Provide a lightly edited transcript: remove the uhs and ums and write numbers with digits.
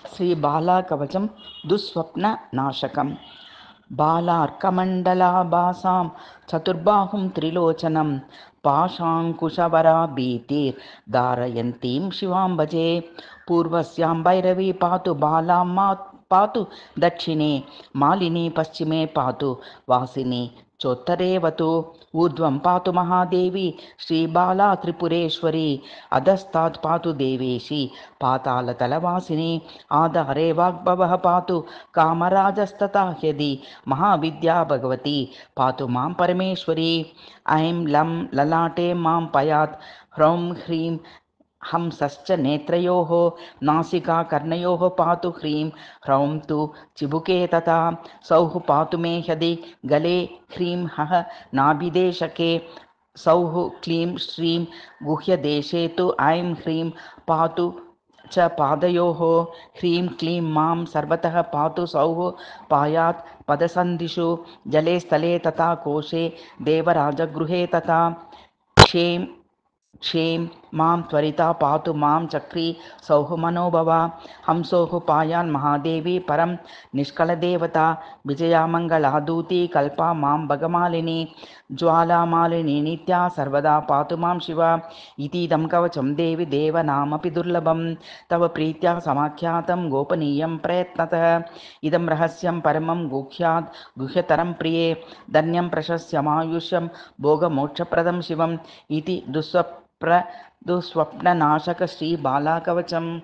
श्रीबालाकवचं दुःस्वप्ननाशकम्। बालार्कमण्डलाभासां चतुर्बाहुं त्रिलोचनं पाशाङ्कुशवराभीतिर्धारयन्तीं शिवां भजे। पूर्वस्यां भैरवी पातु बालां पातु दक्षिणे, मालिनी पश्चिमे पातु वासिनी चोत्तरेवतु। ऊर्ध्वं पातु महादेवी श्रीबाला त्रिपुरेश्वरी, अधस्तात् पातु देवेशी पातालतलवासिनी। आधारे वाग्भवः पातु कामराजस्तथा ह्यदि, महाविद्या भगवती पातु मां परमेश्वरी। ऐं लं ललाटे मां पयात्, ह्रौं ह्रीं हंसश्च नेत्रयोः, नासिका कर्णयोः पातु ह्रीं ह्रौं तु चिबुके तथा। सौः पातु मे ह्यदि गले, ह्रीं हः नाभिदेशके। सौः क्लीं श्रीं गुह्यदेशे तु ऐं ह्रीं पातु च पादयोः। ह्रीं क्लीं मां सर्वतः पातु सौः पायात् पदसन्धिषु, जले स्थले तथा कोशे देवराजगृहे तथा। क्षें क्षें मां त्वरिता पातु मां चक्री सौः मनोभवा। हंसोः पायान् महादेवी परं निष्कलदेवता, विजयामङ्गलादूती कल्पा मां भगमालिनी। ज्वालामालिनी नित्या सर्वदा पातु मां शिवा। इतीदं कवचं देवि देवनामपि दुर्लभं, तव प्रीत्या समाख्यातं गोपनीयं प्रयत्नतः। इदं रहस्यं परमं गुह्यात् गुह्यतरं प्रिये, धन्यं प्रशस्यमायुष्यं भोगमोक्षप्रदं शिवम् इति दुःस्वप्ननाशक श्रीबालाकवचम्।